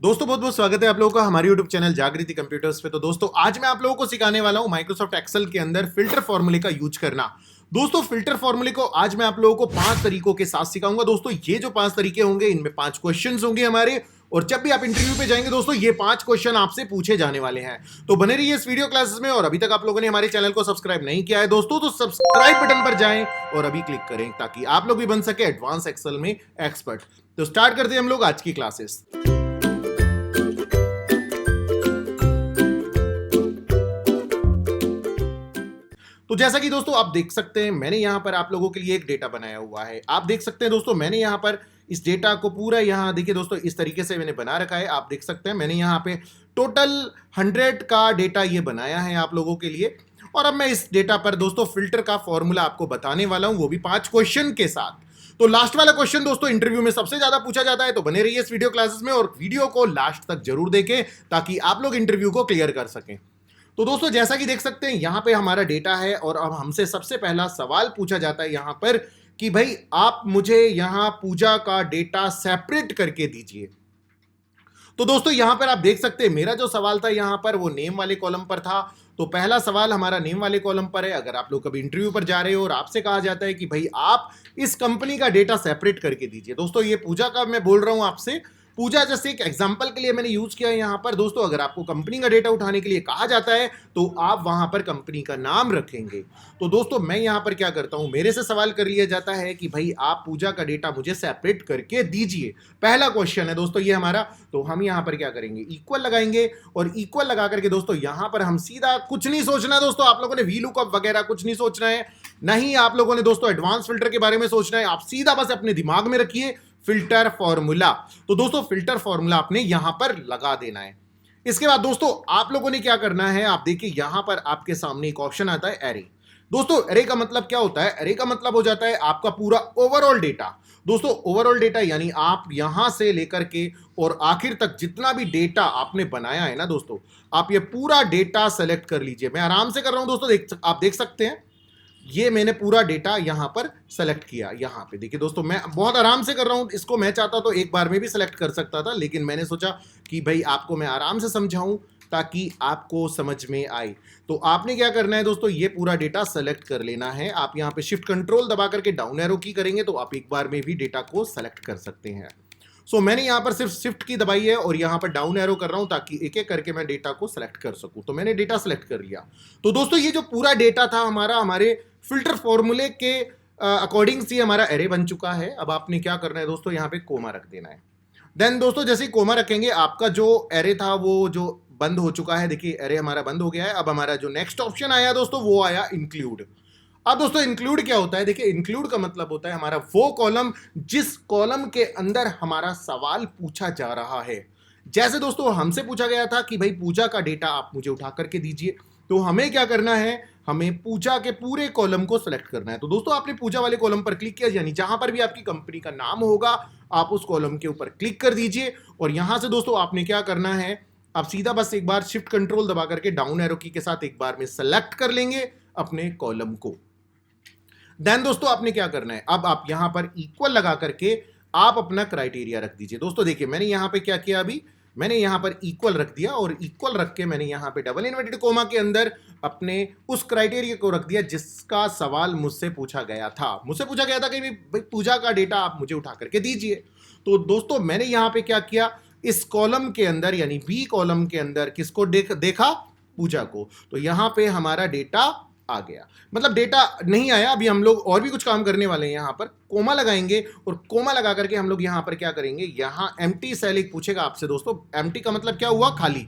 दोस्तों बहुत बहुत स्वागत है आप लोगों का हमारे YouTube चैनल जागृति कंप्यूटर्स पे। तो दोस्तों आज मैं आप लोगों को सिखाने वाला हूं माइक्रोसॉफ्ट एक्सेल के अंदर फिल्टर फॉर्मूले का यूज करना। दोस्तों फिल्टर फॉर्मूले को आज मैं आप लोगों को 5 तरीकों के साथ सिखाऊंगा। दोस्तों ये जो 5 तरीके होंगे इनमें 5 क्वेश्चंस होंगे हमारे, और जब भी आप इंटरव्यू पे जाएंगे दोस्तों ये 5 क्वेश्चन आपसे पूछे जाने वाले हैं। तो बने रहिए इस वीडियो क्लासेस में। और अभी तक आप लोगों ने हमारे चैनल को सब्सक्राइब नहीं किया है दोस्तों तो सब्सक्राइब बटन पर जाएं और अभी क्लिक करें ताकि आप लोग भी बन सके एडवांस एक्सेल में एक्सपर्ट। तो स्टार्ट करते हैं हम लोग आज की क्लासेस। तो जैसा कि दोस्तों आप देख सकते हैं मैंने यहां पर आप लोगों के लिए एक डेटा बनाया हुआ है। आप देख सकते हैं दोस्तों मैंने यहां पर इस डेटा को पूरा यहां देखिए दोस्तों इस तरीके से मैंने बना रखा है। आप देख सकते हैं मैंने यहां पे टोटल 100 का डेटा ये बनाया है आप लोगों के लिए। और अब मैं इस डेटा पर दोस्तों फिल्टर का फॉर्मूला आपको बताने वाला हूं, वो भी 5 क्वेश्चन के साथ। तो लास्ट वाला क्वेश्चन दोस्तों इंटरव्यू में सबसे ज्यादा पूछा जाता है, तो बने रहिए इस वीडियो क्लासेस में और वीडियो को लास्ट तक जरूर देखें ताकि आप लोग इंटरव्यू को क्लियर कर सकें। तो दोस्तों जैसा कि देख सकते हैं यहां पे हमारा डेटा है और अब हमसे सबसे पहला सवाल पूछा जाता है यहां पर कि भाई आप मुझे यहां पूजा का डेटा सेपरेट करके दीजिए। तो दोस्तों यहां पर आप देख सकते हैं मेरा जो सवाल था यहां पर वो नेम वाले कॉलम पर था। तो पहला सवाल हमारा नेम वाले कॉलम पर है। अगर आप लोग कभी इंटरव्यू पर जा रहे हो और आपसे कहा जाता है कि भाई आप इस कंपनी का डेटा सेपरेट करके दीजिए, दोस्तों ये पूजा का मैं बोल रहा हूं आपसे। पूजा जैसे एक एग्जांपल के लिए मैंने यूज किया है यहां पर। दोस्तों अगर आपको कंपनी का डेटा उठाने के लिए कहा जाता है तो आप वहां पर कंपनी का नाम रखेंगे। तो दोस्तों मैं यहां पर क्या करता हूं, मेरे से सवाल कर लिया जाता है कि भाई आप पूजा का डेटा मुझे सेपरेट करके दीजिए। पहला क्वेश्चन है दोस्तों ये हमारा। तो हम यहां पर क्या करेंगे, इक्वल लगाएंगे। और इक्वल लगा करके दोस्तों यहां पर हम सीधा कुछ नहीं सोचना दोस्तों, आप लोगों ने वी लुकअप वगैरह कुछ नहीं सोचना है, नहीं आप लोगों ने दोस्तों एडवांस फिल्टर के बारे में सोचना है। आप सीधा बस अपने दिमाग में रखिए फिल्टर फॉर्मूला। तो दोस्तों फिल्टर फॉर्मूला आपने यहां पर लगा देना है। इसके बाद दोस्तों आप लोगों ने क्या करना है, आप देखिए यहां पर आपके सामने एक ऑप्शन आता है एरे। दोस्तों एरे का मतलब क्या होता है, एरे का मतलब हो जाता है आपका पूरा ओवरऑल डेटा। दोस्तों ओवरऑल डेटा यानी आप यहां से लेकर के और आखिर तक जितना भी डेटा आपने बनाया है ना दोस्तों, आप ये पूरा डेटा सेलेक्ट कर लीजिए। मैं आराम से कर रहा हूं दोस्तों, आप देख सकते हैं ये मैंने पूरा डेटा यहां पर सेलेक्ट किया। यहां पे देखिए दोस्तों मैं बहुत आराम से कर रहा हूं, इसको मैं चाहता तो एक बार में भी सेलेक्ट कर सकता था, लेकिन मैंने सोचा कि भाई आपको मैं आराम से समझाऊं ताकि आपको समझ में आए। तो आपने क्या करना है दोस्तों, ये पूरा डेटा सेलेक्ट कर लेना है। आप यहां पे शिफ्ट कंट्रोल दबा करके डाउन एरो की करेंगे तो आप एक बार में भी डेटा को सेलेक्ट कर सकते हैं। सो मैंने यहां पर सिर्फ शिफ्ट की दबाई है और यहां पर डाउन एरो कर रहा हूं ताकि एक एक करके मैं डेटा को सेलेक्ट कर सकूं। तो मैंने डेटा सेलेक्ट कर लिया। तो दोस्तों ये जो पूरा डेटा था हमारा हमारे फिल्टर फॉर्मूले के अकॉर्डिंग से हमारा एरे बन चुका है। अब आपने क्या करना है दोस्तों, यहां पे कोमा रख देना है। देन दोस्तों जैसे ही कोमा रखेंगे आपका जो एरे था वो जो बंद हो चुका है। देखिए एरे हमारा बंद हो गया है। अब हमारा जो नेक्स्ट ऑप्शन आया दोस्तों वो आया इंक्लूड। अब दोस्तों इंक्लूड क्या होता है, देखिए इंक्लूड का मतलब होता है हमारा वो कॉलम जिस कॉलम के अंदर हमारा सवाल पूछा जा रहा है। जैसे दोस्तों हमसे पूछा गया था कि भाई पूजा का डेटा आप मुझे उठा करके दीजिए, तो हमें क्या करना है, हमें पूजा के पूरे कॉलम को सेलेक्ट करना है। तो दोस्तों आपने पूजा वाले कॉलम पर क्लिक किया, यानी जहां पर भी आपकी कंपनी का नाम होगा आप उस कॉलम के ऊपर क्लिक कर दीजिए। और यहां से दोस्तों आपने क्या करना है, आप सीधा बस एक बार शिफ्ट कंट्रोल दबा करके डाउन एरो की के साथ एक बार में सेलेक्ट कर लेंगे अपने कॉलम को। देन दोस्तों आपने क्या करना है, अब आप यहां पर इक्वल लगा करके आप अपना क्राइटेरिया रख दीजिए। दोस्तों देखिए मैंने यहां पे क्या किया, अभी मैंने यहां पर इक्वल रख दिया और इक्वल रख के मैंने यहां पे डबल इन्वर्टेड कोमा के अंदर अपने उस क्राइटेरिया को रख दिया जिसका सवाल मुझसे पूछा गया था। मुझसे पूछा गया था कि भाई पूजा का डेटा आप मुझे उठा करके दीजिए। तो दोस्तों मैंने यहां पे क्या किया, इस कॉलम के अंदर यानी बी कॉलम के अंदर किसको देखा, पूजा को। तो यहां पे हमारा डेटा आ गया, मतलब डेटा नहीं आया। अभी हम लोग और भी कुछ काम करने वाले हैं, यहां पर कोमा लगाएंगे और कोमा लगा करके हम लोग यहां पर क्या करेंगे, यहां एम्प्टी सेल एक पूछेगा आपसे दोस्तों। एम्प्टी का मतलब क्या हुआ, खाली,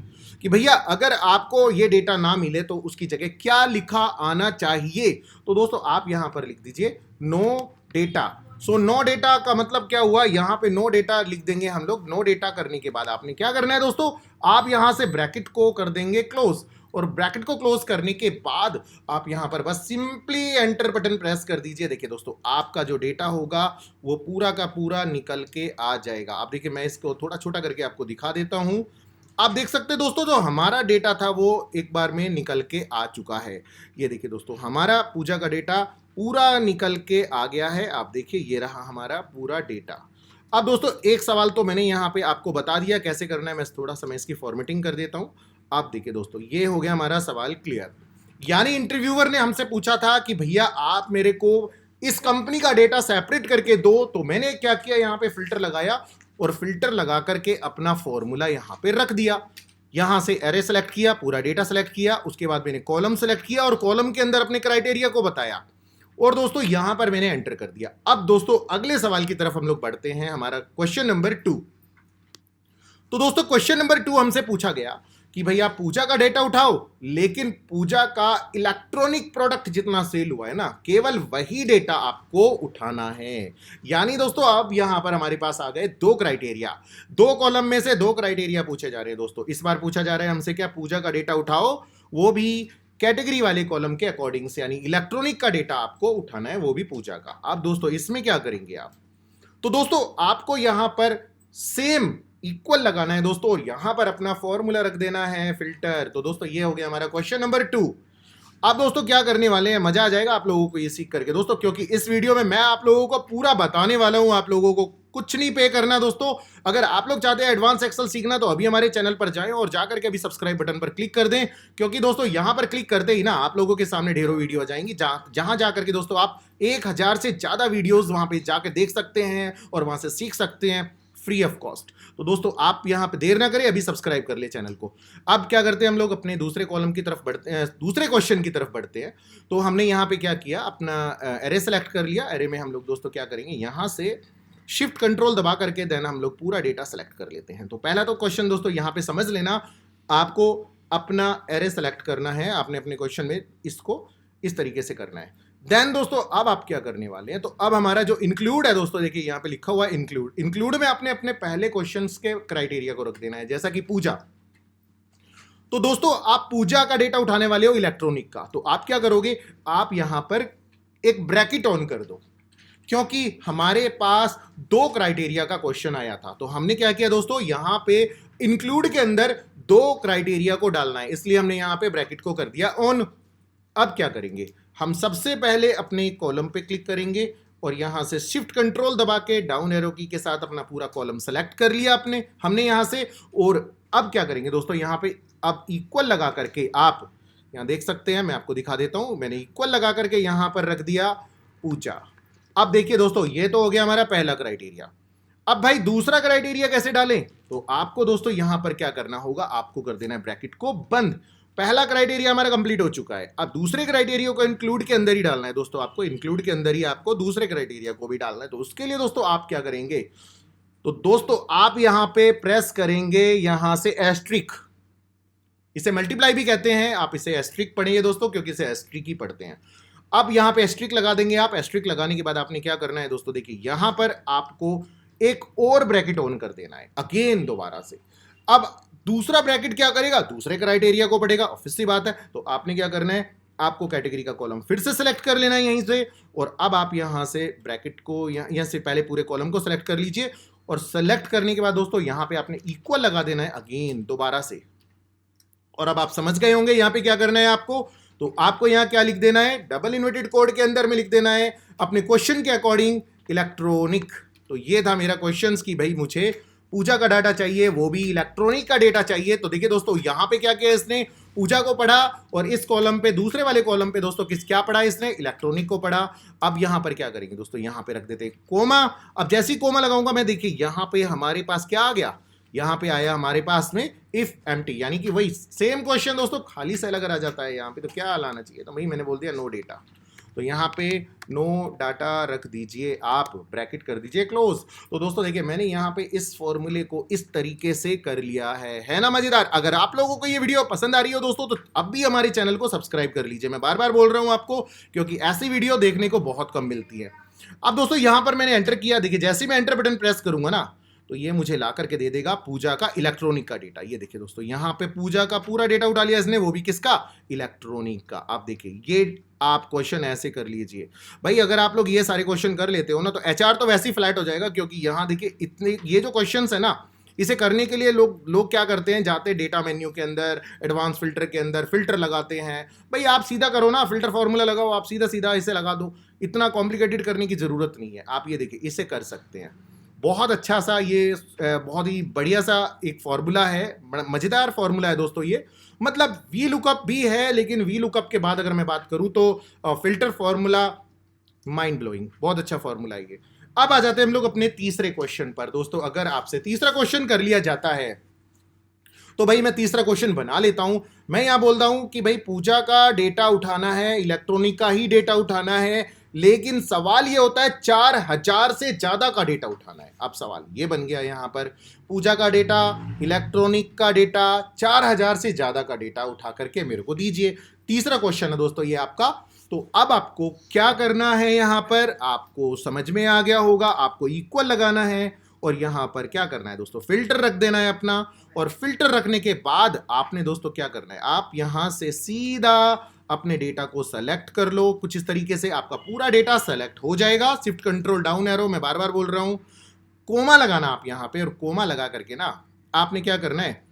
कि भैया अगर आपको ये डेटा ना मिले तो उसकी जगह क्या लिखा आना चाहिए। तो दोस्तों आप यहां पर लिख दीजिए no data. So no data का मतलब क्या हुआ, यहां पे नो डेटा लिख देंगे हम लोग। नो डेटा करने के बाद आपने क्या करना है दोस्तों, आप यहां से ब्रैकेट को कर देंगे क्लोज। और ब्रैकेट को क्लोज करने के बाद आप यहां पर बस सिंपली एंटर बटन प्रेस कर दीजिए। देखिए दोस्तों आपका जो डेटा होगा वो पूरा का पूरा निकल के आ जाएगा। आप देखिए मैं इसको थोड़ा छोटा करके आपको दिखा देता हूं। आप देख सकते हैं दोस्तों जो हमारा डेटा था वो एक बार में निकल के आ चुका है। ये देखिए दोस्तों हमारा पूजा का डेटा पूरा निकल के आ गया है। आप देखिए ये रहा हमारा पूरा डेटा। अब दोस्तों एक सवाल तो मैंने यहाँ पे आपको बता दिया कैसे करना है, मैं थोड़ा सा मैं इसकी फॉर्मेटिंग कर देता हूँ। आप देखिए दोस्तों, ये हो गया हमारा सवाल क्लियर। यानी इंटरव्यूअर ने हमसे पूछा था कि भैया आप मेरे को इस कंपनी का डेटा सेपरेट करके दो, तो मैंने क्या किया, यहाँ पे फिल्टर लगाया और फिल्टर लगा करके अपना फॉर्मूला यहाँ पे रख दिया। यहां से एरे सेलेक्ट किया, पूरा डेटा सेलेक्ट किया, उसके बाद मैंने कॉलम सेलेक्ट किया और कॉलम के अंदर अपने क्राइटेरिया को बताया और दोस्तों यहां पर मैंने एंटर कर दिया। अब दोस्तों अगले सवाल की तरफ हम लोग बढ़ते हैं, हमारा क्वेश्चन नंबर 2। तो दोस्तों क्वेश्चन नंबर 2 हमसे पूछा गया कि भैया पूजा का डेटा उठाओ, लेकिन पूजा का इलेक्ट्रॉनिक प्रोडक्ट जितना सेल हुआ है ना, केवल वही डेटा आपको उठाना है। यानी दोस्तों अब यहां पर हमारे पास आ गए दो क्राइटेरिया, दो कॉलम में से दो क्राइटेरिया पूछे जा रहे हैं। दोस्तों इस बार पूछा जा रहा है हमसे क्या, पूजा का डेटा उठाओ, वो भी कैटेगरी वाले कॉलम के अकॉर्डिंग से, यानी इलेक्ट्रॉनिक का डेटा आपको उठाना है, वो भी पूजा का। अब दोस्तों इसमें क्या करेंगे आप, तो दोस्तों आपको यहां पर सेम इक्वल लगाना है दोस्तों, और यहां पर अपना फॉर्मूला रख देना है फिल्टर। तो दोस्तों ये हो गया हमारा क्वेश्चन नंबर 2। अब दोस्तों क्या करने वाले हैं, मजा आ जाएगा आप लोगों को ये सीख करके दोस्तों, क्योंकि इस वीडियो में मैं आप लोगों को पूरा बताने वाला हूं, आप लोगों को कुछ नहीं पे करना दोस्तों। अगर आप लोग चाहते हैं एडवांस एक्सेल सीखना तो अभी हमारे चैनल पर जाएं और जाकर के अभी सब्सक्राइब बटन पर क्लिक कर दें, क्योंकि दोस्तों यहां पर क्लिक करते ही ना आप लोगों के सामने ढेरों वीडियो आ जाएंगी, जहां जाकर के दोस्तों आप 1000 से ज्यादा वीडियोस वहां पे जाकर देख सकते हैं और वहां से सीख सकते हैं फ्री ऑफ कॉस्ट। तो दोस्तों आप यहां पे देर ना करें, अभी सब्सक्राइब कर ले चैनल को। अब क्या करते हैं हम लोग, अपने दूसरे कॉलम की तरफ बढ़ते हैं, दूसरे क्वेश्चन की तरफ बढ़ते हैं। तो हमने यहां पे क्या किया, अपना एरे सेलेक्ट कर लिया। एरे में हम लोग दोस्तों क्या करेंगे, यहां से शिफ्ट कंट्रोल दबा करके देन हम लोग पूरा डेटा सेलेक्ट कर लेते हैं। तो पहला तो क्वेश्चन दोस्तों यहां पे समझ लेना, आपको अपना एरे सेलेक्ट करना है, आपने अपने क्वेश्चन में इसको इस तरीके से करना है। देन दोस्तों अब आप क्या करने वाले हैं, तो अब हमारा जो इंक्लूड है दोस्तों, देखिए यहां पे लिखा हुआ है इंक्लूड। इंक्लूड में आपने अपने पहले क्वेश्चंस के क्राइटेरिया को रख देना है, जैसा कि पूजा। तो दोस्तों आप पूजा का डेटा उठाने वाले हो इलेक्ट्रॉनिक का, तो आप क्या करोगे, आप यहां पर एक ब्रैकेट ऑन कर दो, क्योंकि हमारे पास दो क्राइटेरिया का क्वेश्चन आया था। तो हमने क्या किया दोस्तों, यहां पे इंक्लूड के अंदर दो क्राइटेरिया को डालना है, इसलिए हमने यहां पे ब्रैकेट को कर दिया ऑन। अब क्या करेंगे, हम सबसे पहले अपने कॉलम पे क्लिक करेंगे और यहां से शिफ्ट कंट्रोल दबा के डाउन एरो की के साथ अपना पूरा कॉलम सेलेक्ट कर लिया हमने यहां से। और अब क्या करेंगे दोस्तों, यहां पे अब इक्वल लगा करके आप यहां देख सकते हैं, मैं आपको दिखा देता हूं, मैंने इक्वल लगा करके यहां पर रख दिया पूजा। अब देखिए दोस्तों ये तो हो गया हमारा पहला क्राइटेरिया। अब भाई दूसरा क्राइटेरिया कैसे डालें, तो आपको दोस्तों यहां पर क्या करना होगा, आपको कर देना है ब्रैकेट को बंद। पहला क्राइटेरिया हमारा कंप्लीट हो चुका है, अब दूसरे क्राइटेरिया को इंक्लूड के अंदर ही डालना है दोस्तों, आपको इंक्लूड के अंदर ही आपको दूसरे क्राइटेरिया को भी डालना है। तो उसके लिए दोस्तों आप क्या करेंगे, तो दोस्तों आप यहां पे प्रेस करेंगे यहां से एस्ट्रिक, इसे मल्टीप्लाई भी कहते हैं, आप इसे एस्ट्रिक पढ़ेंगे दोस्तों, क्योंकि इसे एस्ट्रिक ही पढ़ते हैं। अब यहां पे एस्ट्रिक लगा देंगे आप। एस्ट्रिक लगाने के बाद आपने क्या करना है दोस्तों, देखिए यहां पर आपको एक और ब्रैकेट ऑन कर देना है अगेन दोबारा से। अब दूसरा ब्रैकेट क्या करेगा, दूसरे क्राइटेरिया को पढ़ेगा, ऑब्वियस सी बात है। तो आपने क्या करना है, आपको कैटेगरी का कॉलम फिर से सिलेक्ट कर लेना है यहीं से, और अब आप यहां से ब्रैकेट को यहां से पहले पूरे कॉलम को सिलेक्ट कर लीजिए, और सेलेक्ट करने के बाद दोस्तों यहां पे आपने इक्वल लगा देना है अगेन दोबारा से। और अब आप समझ गए होंगे यहां पे क्या करना है आपको, तो आपको यहां क्या लिख देना है, डबल इन्वर्टेड कोड के अंदर में लिख देना है अपने क्वेश्चन के अकॉर्डिंग इलेक्ट्रॉनिक। तो ये था मेरा क्वेश्चन कि भाई मुझे पूजा का डाटा चाहिए, वो भी इलेक्ट्रॉनिक का डेटा चाहिए। तो देखिए दोस्तों यहां पे क्या किया इसने, पूजा को पढ़ा, और इस कॉलम पे दूसरे वाले कॉलम पे दोस्तों क्या पढ़ा इसने, इलेक्ट्रॉनिक को पढ़ा। अब यहां पर क्या करेंगे दोस्तों, यहां पे रख देते कोमा। अब जैसे ही कोमा लगाऊंगा मैं, देखिए यहां पे हमारे पास क्या आ गया, यहां पे आया हमारे पास में इफ एम्प्टी, यानी कि वही सेम क्वेश्चन दोस्तों खाली सेल अगर आ जाता है यहां पे तो क्या लाना चाहिए, तो वही मैंने बोल दिया नो डेटा। तो यहाँ पे नो डाटा रख दीजिए आप, ब्रैकेट कर दीजिए क्लोज। तो दोस्तों देखिए मैंने यहाँ पे इस फॉर्मूले को इस तरीके से कर लिया है ना मजेदार। अगर आप लोगों को ये वीडियो पसंद आ रही हो दोस्तों, तो अब भी हमारे चैनल को सब्सक्राइब कर लीजिए। मैं बार बार बोल रहा हूँ आपको, क्योंकि ऐसी वीडियो देखने को बहुत कम मिलती है। अब दोस्तों यहाँ पर मैंने एंटर किया, देखिए जैसे ही मैं एंटर बटन प्रेस करूंगा ना, तो ये मुझे ला करके दे देगा पूजा का इलेक्ट्रॉनिक का डेटा। ये देखिए दोस्तों यहाँ पे पूजा का पूरा डेटा उठा लिया इसने, वो भी किसका, इलेक्ट्रॉनिक का। आप देखिए ये आप क्वेश्चन ऐसे कर लीजिए भाई, अगर आप लोग ये सारे क्वेश्चन कर लेते हो ना, तो एचआर तो वैसे ही फ्लैट हो जाएगा, क्योंकि यहाँ देखिए इतने ये जो क्वेश्चंस है ना, इसे करने के लिए लोग क्या करते हैं, जाते डेटा मेन्यू के अंदर एडवांस फिल्टर के अंदर फिल्टर लगाते हैं। भाई आप सीधा करो ना, फिल्टर फॉर्मूला लगाओ, आप सीधा सीधा इसे लगा दो, इतना कॉम्प्लिकेटेड करने की जरूरत नहीं है। आप ये देखिए इसे कर सकते हैं। बहुत अच्छा सा ये बहुत ही बढ़िया सा एक फॉर्मूला है, बड़ा मजेदार फॉर्मूला है दोस्तों ये। मतलब वी लुकअप भी है, लेकिन वी लुकअप के बाद अगर मैं बात करूं तो फिल्टर फॉर्मूला माइंड ब्लोइंग, बहुत अच्छा फॉर्मूला है ये। अब आ जाते हैं हम लोग अपने तीसरे क्वेश्चन पर दोस्तों। अगर आपसे तीसरा क्वेश्चन कर लिया जाता है तो भाई मैं तीसरा क्वेश्चन बना लेता हूं। मैं यहां बोलता हूं कि भाई पूजा का डेटा उठाना है, इलेक्ट्रॉनिक का ही डेटा उठाना है, लेकिन सवाल ये होता है 4000 से ज्यादा का डेटा उठाना है। अब सवाल ये बन गया यहां पर, पूजा का डेटा, इलेक्ट्रॉनिक का डेटा, 4000 से ज्यादा का डेटा उठा करके मेरे को दीजिए। तीसरा क्वेश्चन है दोस्तों ये आपका। तो अब आपको क्या करना है, यहां पर आपको समझ में आ गया होगा, आपको इक्वल लगाना है और यहां पर क्या करना है दोस्तों, फिल्टर रख देना है अपना। और फिल्टर रखने के बाद आपने दोस्तों क्या करना है, आप यहां से सीधा अपने डेटा को सेलेक्ट कर लो। कुछ इस तरीके से आपका पूरा डेटा सेलेक्ट हो जाएगा। शिफ्ट कंट्रोल डाउन एरो, मैं बार बार बोल रहा हूं, कोमा लगाना आप यहां पे, और कोमा लगा करके ना आपने क्या करना है,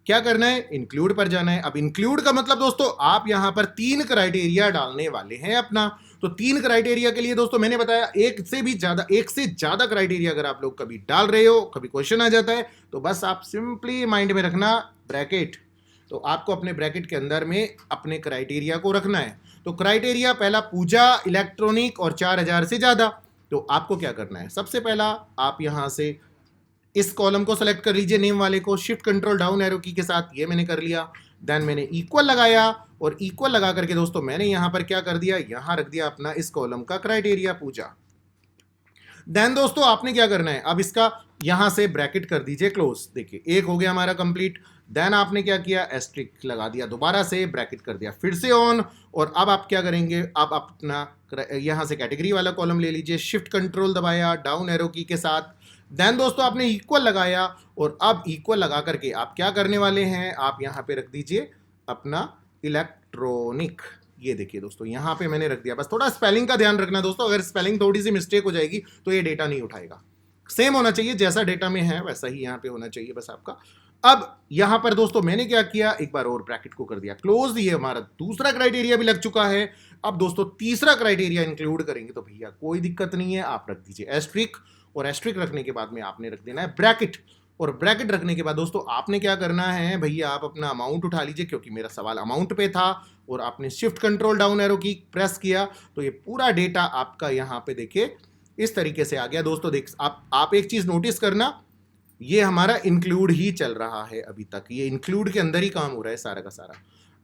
क्या करना है, इंक्लूड पर जाना है। अब इंक्लूड का मतलब दोस्तों आप यहां पर 3 क्राइटेरिया डालने वाले हैं अपना। तो 3 क्राइटेरिया के लिए दोस्तों मैंने बताया एक से ज्यादा क्राइटेरिया अगर आप लोग कभी डाल रहे हो, कभी क्वेश्चन आ जाता है, तो बस आप सिंपली माइंड में रखना ब्रैकेट। तो आपको अपने ब्रैकेट के अंदर में अपने क्राइटेरिया को रखना है। तो क्राइटेरिया पहला पूजा, इलेक्ट्रॉनिक और 4000 से ज्यादा। तो आपको क्या करना है, सबसे पहला आप यहां से इस कॉलम को सेलेक्ट कर लीजिए, नेम वाले को, शिफ्ट कंट्रोल डाउन एरो की के साथ, ये मैंने कर लिया। देन मैंने इक्वल लगाया, और इक्वल लगा करके दोस्तों मैंने यहां पर क्या कर दिया, यहां रख दिया अपना इस कॉलम का क्राइटेरिया पूजा। देन दोस्तों आपने क्या करना है, अब इसका यहां से ब्रैकेट कर दीजिए क्लोज। देखिए एक हो गया हमारा कंप्लीट। देन आपने क्या किया, एस्ट्रिक लगा दिया, दोबारा से ब्रैकेट कर दिया, फिर से ऑन। और अब आप क्या करेंगे, अब अपना यहां से कैटेगरी वाला कॉलम ले लीजिए, शिफ्ट कंट्रोल दबाया डाउन एरो की के साथ। देन दोस्तों आपने इक्वल लगाया, और अब इक्वल लगा करके आप क्या करने वाले हैं, आप यहां पे रख दीजिए अपना इलेक्ट्रॉनिक। ये देखिए दोस्तों यहां पे मैंने रख दिया। बस थोड़ा स्पेलिंग का ध्यान रखना दोस्तों, अगर स्पेलिंग थोड़ी सी मिस्टेक हो जाएगी तो ये डेटा नहीं उठाएगा। सेम होना चाहिए, जैसा डेटा में है वैसा ही यहां पे होना चाहिए बस आपका। अब यहां पर दोस्तों मैंने क्या किया, एक बार और ब्रैकेट को कर दिया क्लोज। ये हमारा दूसरा क्राइटेरिया भी लग चुका है। अब दोस्तों तीसरा क्राइटेरिया इंक्लूड करेंगे, तो भैया कोई दिक्कत नहीं है, आप रख दीजिए एस्ट्रिक। और एस्ट्रिक रखने के बाद में आपने रख देना है ब्रैकेट। और ब्रैकेट रखने के बाद दोस्तों आपने क्या करना है, भैया आप अपना अमाउंट उठा लीजिए, क्योंकि मेरा सवाल अमाउंट पे था। और आपने शिफ्ट कंट्रोल डाउन एरो की प्रेस किया, तो ये पूरा डेटा आपका यहां पे देखिए इस तरीके से आ गया दोस्तों। देख आप एक चीज नोटिस करना, ये हमारा इंक्लूड ही चल रहा है अभी तक, ये इंक्लूड के अंदर ही काम हो रहा है सारा का सारा।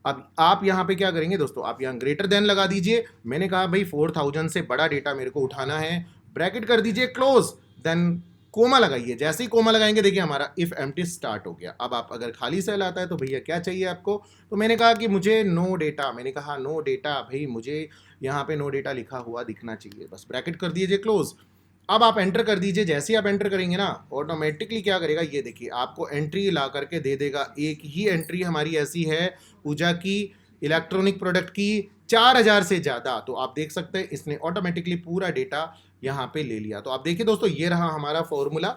अब आप यहां पे क्या करेंगे दोस्तों, आप यहां ग्रेटर देन लगा दीजिए। मैंने कहा भाई 4000 से बड़ा डेटा मेरे को उठाना है, ब्रैकेट कर दीजिए क्लोज। देन कोमा लगाइए, जैसे ही कोमा लगाएंगे देखिए हमारा इफ एम्प्टी स्टार्ट हो गया। अब आप अगर खाली सेल आता है तो भैया क्या चाहिए आपको, तो मैंने कहा कि मुझे नो डेटा, मैंने कहा नो डेटा, भाई मुझे यहाँ पे नो डेटा लिखा हुआ दिखना चाहिए, बस ब्रैकेट कर दीजिए क्लोज। अब आप एंटर कर दीजिए, जैसे ही आप एंटर करेंगे ना ऑटोमेटिकली क्या करेगा, ये देखिए आपको एंट्री ला करके दे देगा। एक ही एंट्री हमारी ऐसी है पूजा की, इलेक्ट्रॉनिक प्रोडक्ट की, 4000 से ज़्यादा। तो आप देख सकते हैं इसने ऑटोमेटिकली पूरा डेटा यहाँ पे ले लिया। तो आप देखिए दोस्तों ये रहा हमारा फॉर्मूला।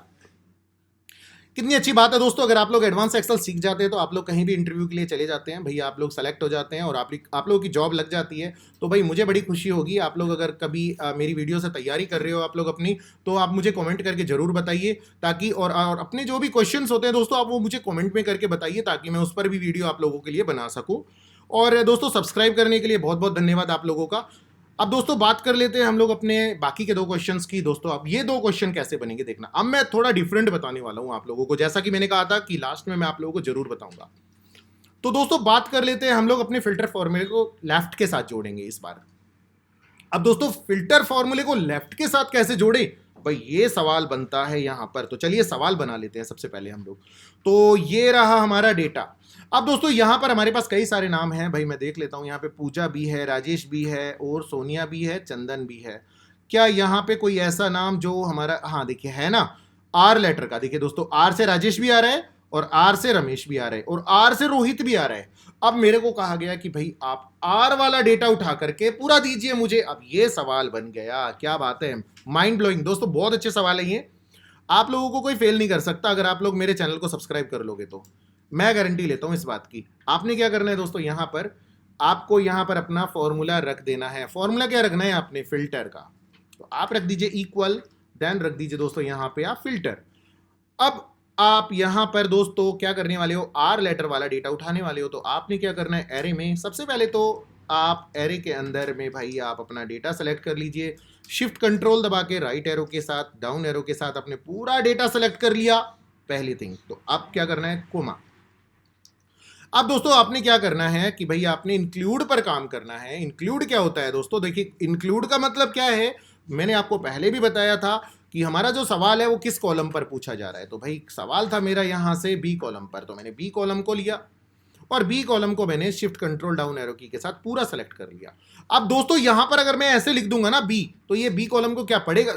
कितनी अच्छी बात है दोस्तों, अगर आप लोग एडवांस एक्सेल सीख जाते हैं तो आप लोग कहीं भी इंटरव्यू के लिए चले जाते हैं, भैया आप लोग सेलेक्ट हो जाते हैं और आप लोगों की जॉब लग जाती है, तो भाई मुझे बड़ी खुशी होगी। आप लोग अगर कभी मेरी वीडियो से तैयारी कर रहे हो आप लोग अपनी, तो आप मुझे कमेंट करके जरूर बताइए, ताकि और अपने जो भी क्वेश्चंस होते हैं दोस्तों आप वो मुझे कमेंट में करके बताइए, ताकि मैं उस पर भी वीडियो आप लोगों के लिए बना सकूँ। और दोस्तों सब्सक्राइब करने के लिए बहुत बहुत धन्यवाद आप लोगों का। अब दोस्तों बात कर लेते हैं हम लोग अपने बाकी के 2 क्वेश्चंस की। दोस्तों अब ये 2 क्वेश्चन कैसे बनेंगे देखना, अब मैं थोड़ा डिफरेंट बताने वाला हूं आप लोगों को, जैसा कि मैंने कहा था कि लास्ट में मैं आप लोगों को जरूर बताऊंगा। तो दोस्तों बात कर लेते हैं हम लोग अपने फिल्टर फॉर्मूले को लेफ्ट के साथ जोड़ेंगे इस बार। अब दोस्तों फिल्टर फॉर्मूले को लेफ्ट के साथ कैसे जोड़े, भाई ये सवाल बनता है यहां पर। तो चलिए सवाल बना लेते हैं सबसे पहले हम लोग। तो ये रहा हमारा डेटा। अब दोस्तों यहां पर हमारे पास कई सारे नाम हैं, भाई मैं देख लेता हूं, यहां पे पूजा भी है, राजेश भी है, और सोनिया भी है, चंदन भी है। क्या यहां पे कोई ऐसा नाम जो हमारा, हाँ देखिए है ना, आर लेटर का। देखिए दोस्तों आर से राजेश भी आ रहा है, और आर से रमेश भी आ रहा है, और आर से रोहित भी आ रहा है। अब मेरे को कहा गया कि भाई आप आर वाला डेटा उठा करके पूरा दीजिए मुझे। अब ये सवाल बन गया, क्या बात है, माइंड ब्लोइंग दोस्तों, बहुत अच्छे सवाल है ये। आप लोगों को कोई फेल नहीं कर सकता अगर आप लोग मेरे चैनल को सब्सक्राइब कर लोगे तो, मैं गारंटी लेता हूं इस बात की। आपने क्या करना है दोस्तों, यहां पर आपको यहां पर अपना फॉर्मूला रख देना है। फॉर्मूला क्या रखना है आपने, फिल्टर का। तो आप रख दीजिए इक्वल, देन रख दीजिए दोस्तों यहाँ पे आप फिल्टर। अब आप यहां पर दोस्तों क्या करने वाले हो, आर लेटर वाला डेटा उठाने वाले हो। तो आपने क्या करना है, एरे में सबसे पहले तो आप एरे के अंदर में भाई आप अपना डेटा सेलेक्ट कर लीजिए, शिफ्ट कंट्रोल दबा के राइट एरो के साथ डाउन एरो के साथ अपने पूरा डेटा सेलेक्ट कर लिया पहली थिंग। तो अब क्या करना है, कोमा। अब दोस्तों आपने क्या करना है कि भाई आपने इंक्लूड पर काम करना है। इंक्लूड क्या होता है दोस्तों, देखिए इंक्लूड का मतलब क्या है, मैंने आपको पहले भी बताया था कि हमारा जो सवाल है वो किस कॉलम पर पूछा जा रहा है। तो भाई सवाल था मेरा यहां से बी कॉलम पर, तो मैंने बी कॉलम को लिया और बी कॉलम को मैंने शिफ्ट कंट्रोल डाउन एरो की के साथ पूरा सेलेक्ट कर लिया। अब दोस्तों यहां पर अगर मैं ऐसे लिख दूंगा ना बी, तो ये बी कॉलम को क्या पढ़ेगा,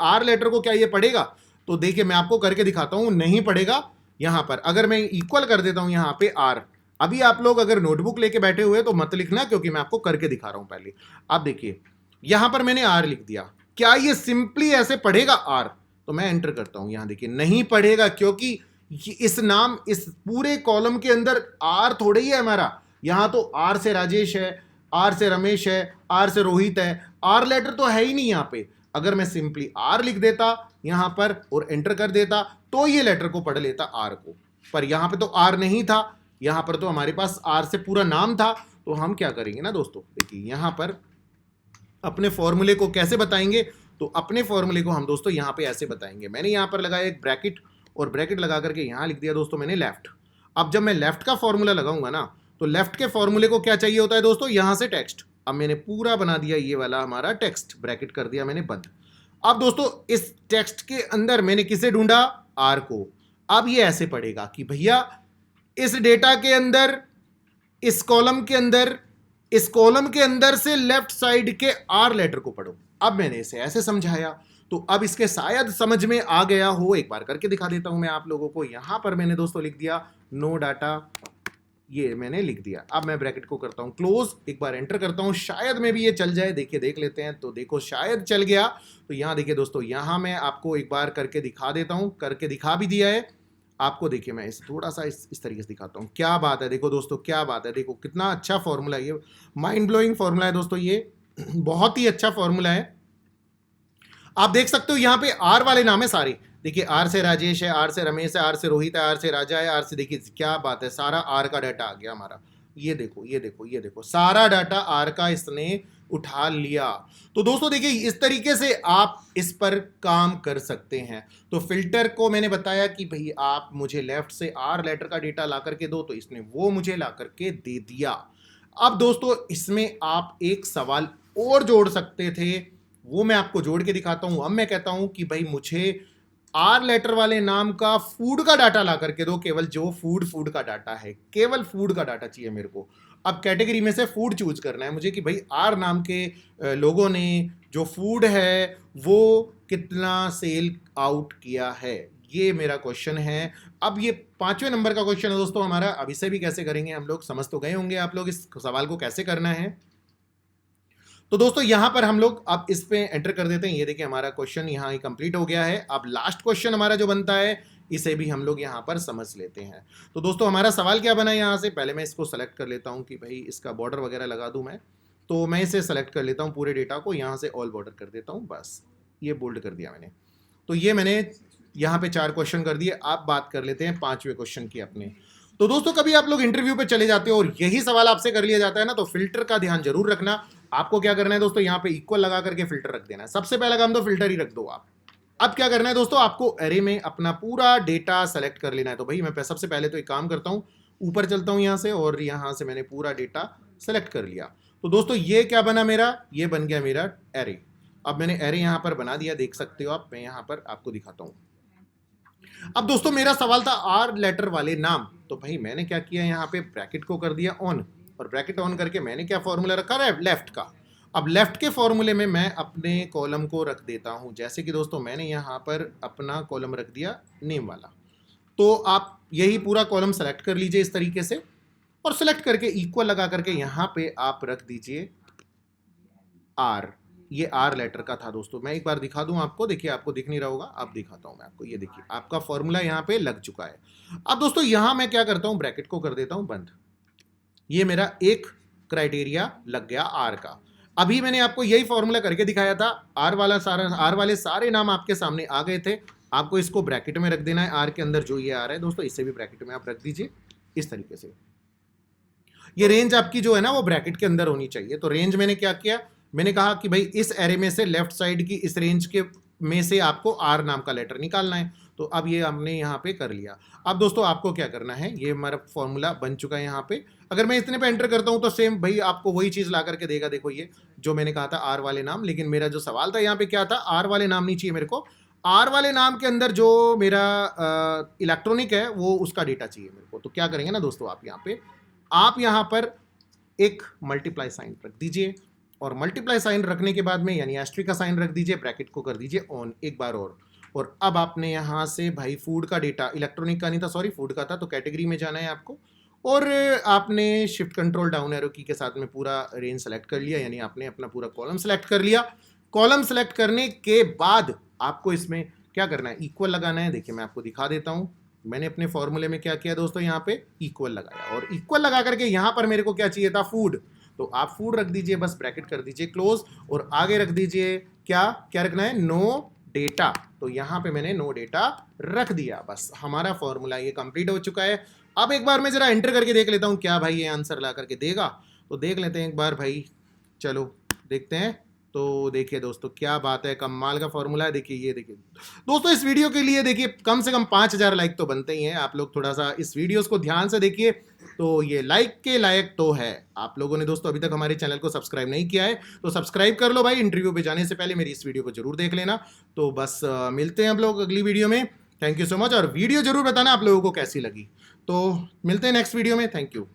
आर लेटर को क्या ये पढ़ेगा? तो देखिए मैं आपको करके दिखाता हूं, नहीं पढ़ेगा। यहां पर अगर मैं इक्वल कर देता हूं यहां पे आर, अभी आप लोग अगर नोटबुक लेके बैठे हुए तो मत लिखना, क्योंकि मैं आपको करके दिखा रहा हूं पहले। आप देखिए यहां पर मैंने आर लिख दिया, क्या ये सिंपली ऐसे पढ़ेगा आर? तो मैं एंटर करता हूं, यहां देखिए नहीं पढ़ेगा, क्योंकि इस पूरे कॉलम के अंदर आर थोड़े ही है हमारा। यहां तो आर से राजेश है, आर से रमेश है, आर से रोहित है, आर लेटर तो है ही नहीं यहां पे। अगर मैं सिंपली आर लिख देता यहां पर और एंटर कर देता तो ये लेटर को पढ़ लेता आर को, पर यहां पे तो आर नहीं था, यहां पर तो हमारे पास आर से पूरा नाम था। तो हम क्या करेंगे ना दोस्तों, देखिए यहां पर अपने फॉर्मूले को कैसे बताएंगे, तो अपने फॉर्मूले को हम दोस्तों यहां पे ऐसे बताएंगे। मैंने यहां पर लगाया एक ब्रैकेट और ब्रैकेट लगा करके यहां लिख दिया दोस्तों मैंने लेफ्ट। अब जब मैं लेफ्ट का फॉर्मूला लगाऊंगा ना, तो लेफ्ट के फॉर्मूले को क्या चाहिए होता है दोस्तों, यहां से टेक्स्ट। अब मैंने पूरा बना दिया ये वाला हमारा टेक्स्ट, ब्रैकेट कर दिया मैंने बंद। अब दोस्तों इस टेक्स्ट के अंदर मैंने किसे ढूंढा, आर को। अब ये ऐसे पढ़ेगा कि भैया इस डेटा के अंदर, इस कॉलम के अंदर से लेफ्ट साइड के आर लेटर को पढ़ो। अब मैंने इसे ऐसे समझाया, तो अब इसके शायद समझ में आ गया हो, एक बार करके दिखा देता हूं मैं आप लोगों को। यहां पर मैंने दोस्तों लिख दिया नो डाटा, ये मैंने लिख दिया। अब मैं ब्रैकेट को करता हूं क्लोज, एक बार एंटर करता हूं, शायद में भी ये चल जाए, देखिए देख लेते हैं। तो देखो शायद चल गया। तो यहां देखिए दोस्तों, यहां मैं आपको एक बार करके दिखा देता हूं, करके दिखा भी दिया है आपको। देखिए मैं इस थोड़ा सा इस तरीके से दिखाता हूँ, क्या बात है। देखो दोस्तों क्या बात है, देखो कितना अच्छा फॉर्मूला है ये, माइंड ब्लोइंग फॉर्मूला है दोस्तों ये, बहुत ही अच्छा फॉर्मूला है। आप देख सकते हो यहाँ पे आर वाले नाम है सारे, देखिए आर से राजेश है, आर से रमेश है, आर से रोहित है, आर से राजा है, आर से, देखिए क्या बात है, सारा आर का डाटा आ गया हमारा। ये देखो ये देखो ये देखो, सारा डाटा आर का इसने उठा लिया। तो दोस्तों देखिए इस तरीके से आप इस पर काम कर सकते हैं। तो फिल्टर को मैंने बताया कि भाई आप मुझे लेफ्ट से आर लेटर का डेटा ला करके दो, तो इसने वो मुझे ला करके दे दिया। अब दोस्तों इसमें आप एक सवाल और जोड़ सकते थे, वो मैं आपको जोड़ के दिखाता हूं। अब मैं कहता हूं कि भाई मुझे आर लेटर वाले नाम का फूड का डाटा ला करके दो, केवल जो फूड का डाटा है, केवल फूड का डाटा चाहिए मेरे को। अब कैटेगरी में से फूड चूज करना है मुझे कि भाई आर नाम के लोगों ने जो फूड है वो कितना सेल आउट किया है, ये मेरा क्वेश्चन है। अब ये 5वें नंबर का क्वेश्चन है दोस्तों हमारा। अब इसे भी कैसे करेंगे हम लोग, समझ तो गए होंगे आप लोग इस सवाल को कैसे करना है। तो दोस्तों यहां पर हम लोग अब इस पे एंटर कर देते हैं। ये देखिए हमारा क्वेश्चन यहां ही कंप्लीट हो गया है। अब लास्ट क्वेश्चन हमारा जो बनता है इसे भी हम लोग यहां पर समझ लेते हैं। तो दोस्तों हमारा सवाल क्या बना यहां से, पहले मैं इसको सेलेक्ट कर लेता हूं कि भाई इसका बॉर्डर वगैरह लगा दूं मैं। तो मैं इसे सेलेक्ट कर लेता हूं पूरे डेटा को, यहां से ऑल बॉर्डर कर देता हूं, बस ये बोल्ड कर दिया मैंने। तो ये मैंने यहाँ पे 4 क्वेश्चन कर दिए। आप बात कर लेते हैं 5वें क्वेश्चन की अपने। तो दोस्तों कभी आप लोग इंटरव्यू पे चले जाते हो और यही सवाल आपसे कर लिया जाता है ना, तो फिल्टर का ध्यान जरूर रखना। आपको क्या करना है दोस्तों, यहाँ पे इक्वल लगा करके फिल्टर रख देना है। सबसे पहला काम तो फिल्टर ही रख दो आप। अब क्या करना है दोस्तों, आपको एरे में अपना पूरा डेटा सेलेक्ट कर लेना है। तो भाई मैं सबसे पहले तो एक काम करता हूँ, ऊपर चलता हूँ यहाँ से, और यहाँ से मैंने पूरा डेटा सेलेक्ट कर लिया। तो दोस्तों ये क्या बना मेरा, ये बन गया मेरा एरे। अब मैंने एरे यहाँ पर बना दिया, देख सकते हो आप, मैं यहाँ पर आपको दिखाता हूँ। अब दोस्तों मेरा सवाल था आर लेटर वाले नाम, तो भाई मैंने क्या किया, यहाँ पे ब्रैकेट को कर दिया ऑन, और ब्रैकेट ऑन करके मैंने क्या फॉर्मूला रखा है, लेफ्ट का। अब लेफ्ट के फॉर्मूले में मैं अपने कॉलम को रख देता हूं, जैसे कि दोस्तों मैंने यहाँ पर अपना कॉलम रख दिया नेम वाला। तो आप यही पूरा कॉलम सेलेक्ट कर लीजिए इस तरीके से, और सेलेक्ट करके इक्वल लगा करके यहाँ पे आप रख दीजिए आर। ये आर लेटर का था दोस्तों। मैं एक बार दिखा दूं आपको, देखिए आपको दिख नहीं रहा होगा, अब दिखाता हूं मैं आपको। ये देखिए आपका फॉर्मूला यहाँ पे लग चुका है। अब दोस्तों यहाँ मैं क्या करता हूं, ब्रैकेट को कर देता हूं बंद। ये मेरा एक क्राइटेरिया लग गया आर का। अभी मैंने आपको यही फॉर्मूला करके दिखाया था, आर वाले सारे नाम आपके सामने आ गए थे। आपको इसको ब्रैकेट में रख देना है, आर के अंदर जो ये आ रहा है दोस्तों, इसे भी ब्रैकेट में आप रख दीजिए इस तरीके से। ये रेंज आपकी जो है ना वो ब्रैकेट के अंदर होनी चाहिए। तो रेंज मैंने क्या किया, मैंने कहा कि भाई इस एरे में से लेफ्ट साइड की इस रेंज के में से आपको आर नाम का लेटर निकालना है। तो अब ये हमने यहाँ पे कर लिया। अब दोस्तों आपको क्या करना है, ये हमारा फॉर्मूला बन चुका है यहाँ पे। अगर मैं इतने पे एंटर करता हूँ तो सेम भाई आपको वही चीज ला करके देगा। देखो ये जो मैंने कहा था आर वाले नाम, लेकिन मेरा जो सवाल था यहाँ पे क्या था, आर वाले नाम नहीं चाहिए मेरे को, आर वाले नाम के अंदर जो मेरा इलेक्ट्रॉनिक है वो उसका डेटा चाहिए मेरे को। तो क्या करेंगे ना दोस्तों, आप यहाँ पर एक मल्टीप्लाई साइन रख दीजिए, और मल्टीप्लाई साइन रखने के बाद में यानी एस्ट्रिक का साइन रख दीजिए, ब्रैकेट को कर दीजिए ऑन एक बार और अब आपने यहाँ से भाई फूड का डेटा, इलेक्ट्रॉनिक का नहीं था सॉरी फूड का था, तो कैटेगरी में जाना है आपको, और आपने शिफ्ट कंट्रोल डाउन एरो की के साथ में पूरा रेंज सेलेक्ट कर लिया, यानी आपने अपना पूरा कॉलम सेलेक्ट कर लिया। कॉलम सेलेक्ट करने के बाद आपको इसमें क्या करना है, इक्वल लगाना है। देखिए मैं आपको दिखा देता हूँ, मैंने अपने फॉर्मूले में क्या किया दोस्तों, यहाँ पे इक्वल लगाया, और इक्वल लगा करके यहाँ पर मेरे को क्या चाहिए था, फूड। तो आप फूड रख दीजिए, बस ब्रैकेट कर दीजिए क्लोज, और आगे रख दीजिए क्या क्या रखना है, नो डेटा। तो यहाँ पे मैंने नो डेटा रख दिया, बस हमारा फॉर्मूला ये कंप्लीट हो चुका है। अब एक बार मैं जरा एंटर करके देख लेता हूँ क्या भाई ये आंसर ला करके देगा। तो देख लेते हैं एक बार भाई, चलो देखते हैं। तो देखिए दोस्तों क्या बात है, कमाल का फॉर्मूला है। देखिए ये देखिए दोस्तों, इस वीडियो के लिए देखिए कम से कम 5000 लाइक तो बनते ही हैं। आप लोग थोड़ा सा इस वीडियोस को ध्यान से देखिए, तो ये लाइक के लायक तो है। आप लोगों ने दोस्तों अभी तक हमारे चैनल को सब्सक्राइब नहीं किया है तो सब्सक्राइब कर लो भाई। इंटरव्यू पे जाने से पहले मेरी इस वीडियो को जरूर देख लेना। तो बस मिलते हैं हम लोग अगली वीडियो में। थैंक यू सो मच, और वीडियो जरूर बताना आप लोगों को कैसी लगी। तो मिलते हैं नेक्स्ट वीडियो में, थैंक यू।